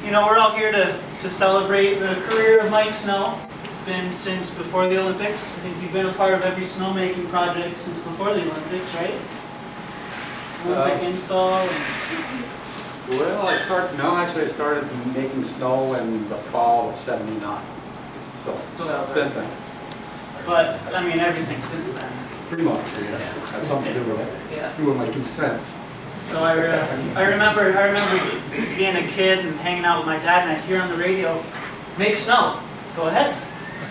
you know, we're all here to celebrate the career of Mike Snow. It's been since before the Olympics. I think you've been a part of every snowmaking project since before the Olympics, right? Olympic install. Well, I started making snow in the fall of '79. So since then. But, I mean, everything since then. Pretty much, yes. Had something to do with it. Yeah. Threw in my 2 cents. So I remember being a kid and hanging out with my dad, and I'd hear on the radio, "Make snow, go ahead.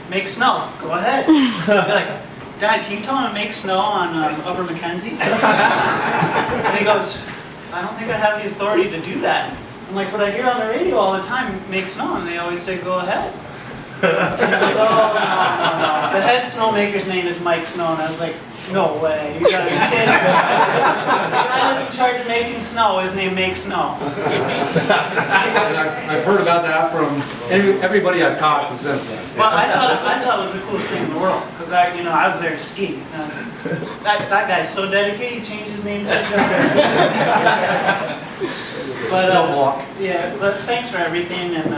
Make snow, go ahead." I'd be like, "Dad, can you tell him to make snow on Upper Mackenzie?" And he goes, "I don't think I have the authority to do that." I'm like, "But I hear on the radio all the time, make snow," and they always say, "Go ahead." And he goes, "Oh, no. The head snowmaker's name is Mike Snow," and I was like, "No way, you gotta be kidding me." The guy that's in charge of making snow is named Make Snow. And I've heard about that from everybody I've talked to since then. But I thought it was the coolest thing in the world, because I was there to ski. And I was like, that guy's so dedicated, he changed his name to But yeah, but thanks for everything, and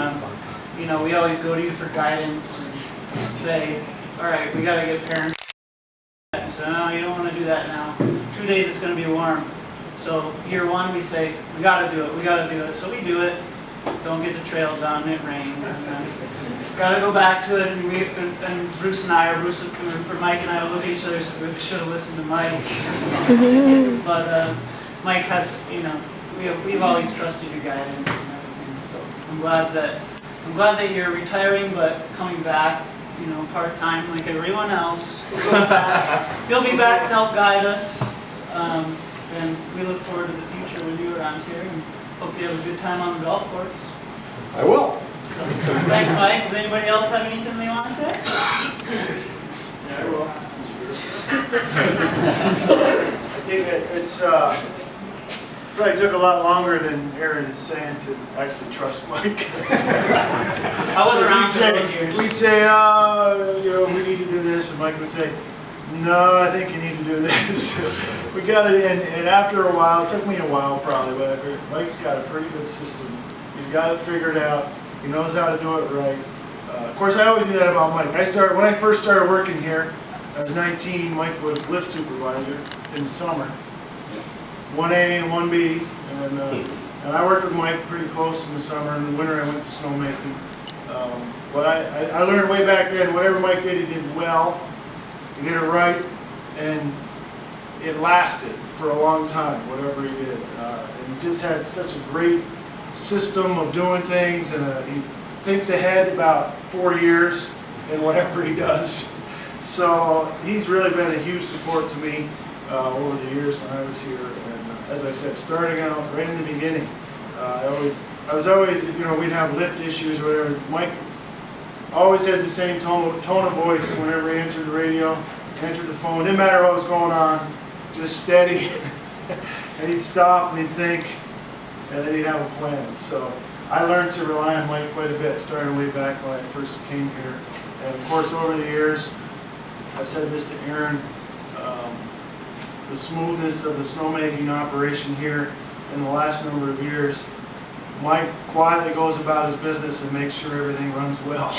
you know, we always go to you for guidance and say, all right, we got to get parents. So no, you don't want to do that now. 2 days it's going to be warm. So year one we say, we got to do it, we got to do it. So we do it. Don't get the trail done, it rains. And then got to go back to it. And Bruce and I, or Mike and I will look at each other and say, we should have listened to Mike. But Mike has, you know, we've always trusted your guidance and everything. So I'm glad that you're retiring, but coming back, you know, part-time like everyone else. You'll be back to help guide us, and we look forward to the future with you around here, and hope you have a good time on the golf course. I will. So, thanks, Mike. Does anybody else have anything they want to say? Yeah, I will. I think it's probably took a lot longer than Aaron is saying to actually trust Mike. I was around for those years. We'd say, you know, we need to do this, and Mike would say, no, I think you need to do this. We got it, and after a while, it took me a while probably, but I figured Mike's got a pretty good system. He's got it figured out. He knows how to do it right. Of course, I always knew that about Mike. When I first started working here, I was 19. Mike was lift supervisor in the summer. 1A and 1B, and I worked with Mike pretty close in the summer. In the winter, I went to snowmaking. But I learned way back then, whatever Mike did, he did well. He did it right, and it lasted for a long time, whatever he did. And he just had such a great system of doing things, and he thinks ahead about 4 years in whatever he does. So he's really been a huge support to me over the years when I was here. And as I said, starting out right in the beginning, I was always, you know, we'd have lift issues or whatever. Mike always had the same tone of voice whenever he answered the radio, answered the phone. Didn't matter what was going on, just steady. And he'd stop and he'd think, and then he'd have a plan. So I learned to rely on Mike quite a bit, starting way back when I first came here. And of course, over the years, I've said this to Aaron, the smoothness of the snowmaking operation here in the last number of years, Mike quietly goes about his business and makes sure everything runs well.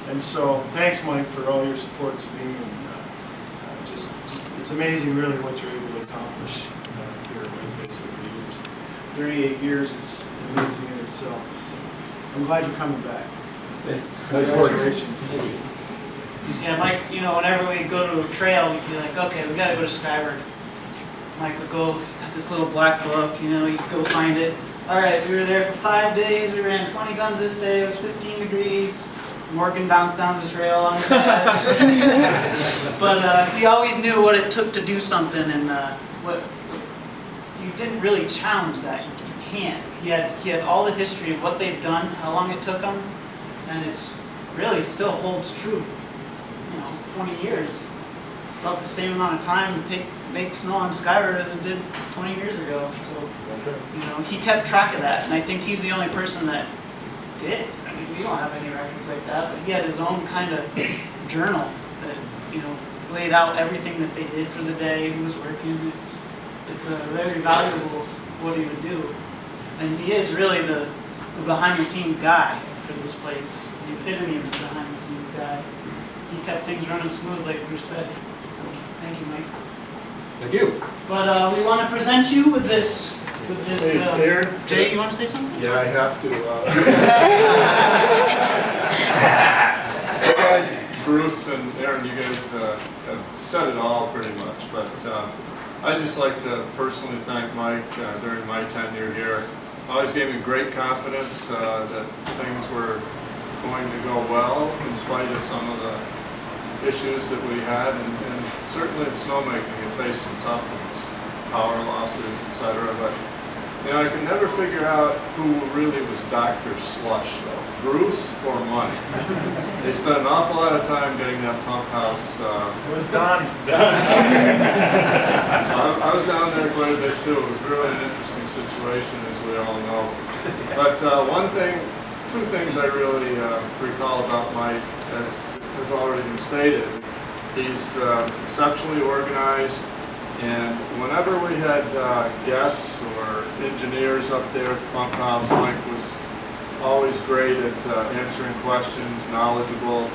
And so, thanks, Mike, for all your support to me. And just it's amazing, really, what you're able to accomplish here at Whiteface over the years. 38 years is amazing in itself. So I'm glad you're coming back. Congratulations. Yeah, Mike, you know, whenever we go to a trail, we'd be like, okay, we gotta go to Skyward. Mike would go, got this little black book, you know, you'd go find it. All right, we were there for 5 days, we ran 20 guns this day, it was 15 degrees. Morgan bounced down the trail on his head. But he always knew what it took to do something, and what you didn't really challenge that. You can't. He had all the history of what they've done, how long it took them, and it's really still holds true. You know, 20 years, about the same amount of time to make snow on Skyward as it did 20 years ago. So, you know, he kept track of that, and I think he's the only person that did. I mean, we don't have any records like that, but he had his own kind of journal that, you know, laid out everything that they did for the day, who was working. It's very valuable what he would do, and he is really the the behind-the-scenes guy for this place, the epitome of the behind-the-scenes guy. He kept things running smooth, like Bruce said. So, thank you, Mike. Thank you. But we want to present you with this. Hey, Aaron? Jay, you want to say something? Yeah, I have to. Guys, Bruce and Aaron, you guys have said it all pretty much, but I'd just like to personally thank Mike during my tenure here. Always gave me great confidence that things were going to go well in spite of some of the issues that we had, and certainly in snowmaking you face some tough ones, power losses, etc. But you know, I could never figure out who really was Dr. Slush though, Bruce or Mike. They spent an awful lot of time getting that pump house. It was Donnie. I was down there quite a bit too. It was really an interesting situation, as we all know. But two things I really recall about Mike, as has already been stated. He's exceptionally organized, and whenever we had guests or engineers up there at the pump house, Mike was always great at answering questions, knowledgeable,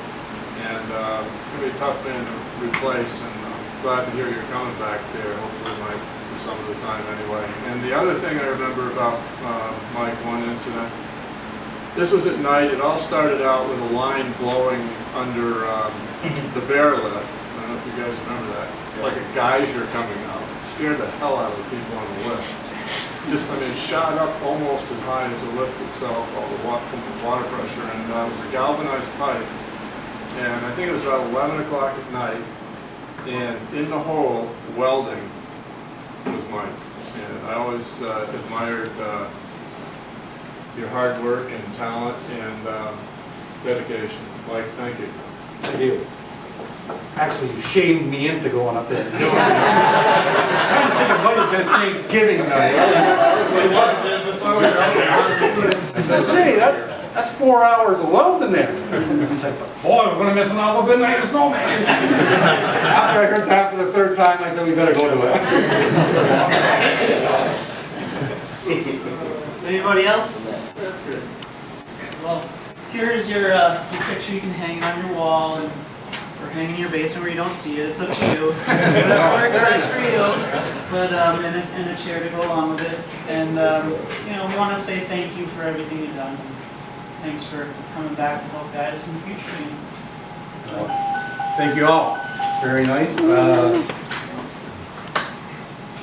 and going to be a tough man to replace, and I'm glad to hear you're coming back there, hopefully, Mike, for some of the time anyway. And the other thing I remember about Mike, one incident, this was at night. It all started out with a line blowing under the bear lift. I don't know if you guys remember that. It's like a geyser coming out. It scared the hell out of the people on the lift. Just, I mean, it shot up almost as high as the lift itself, all the water from the water pressure, and it was a galvanized pipe. And I think it was about 11 o'clock at night, and in the hole, welding was Mike. And I always admired your hard work and talent and dedication. Mike, thank you. Thank you. Actually, you shamed me into going up there to do it. I'm trying to think it might have been Thanksgiving night. I said, Jay, that's 4 hours of welding there. He said, boy, we're going to miss an awful good night of snowmaking. After I heard that for the third time, I said, we better go to it. Anybody else? That's good. Well, here is your picture you can hang on your wall and or hang in your basement where you don't see it. It's up to you. Whatever works best for you. But and a chair to go along with it. And you know, we want to say thank you for everything you've done. Thanks for coming back and help guide us in the future. Well, thank you all. Very nice.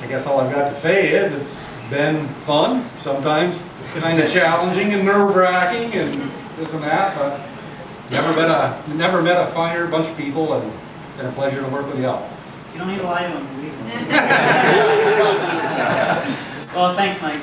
I guess all I've got to say is it's been fun, sometimes kind of challenging and nerve-wracking and this and that, but never met a finer bunch of people, and been a pleasure to work with you all. You don't need to lie to them. Well, thanks, Mike.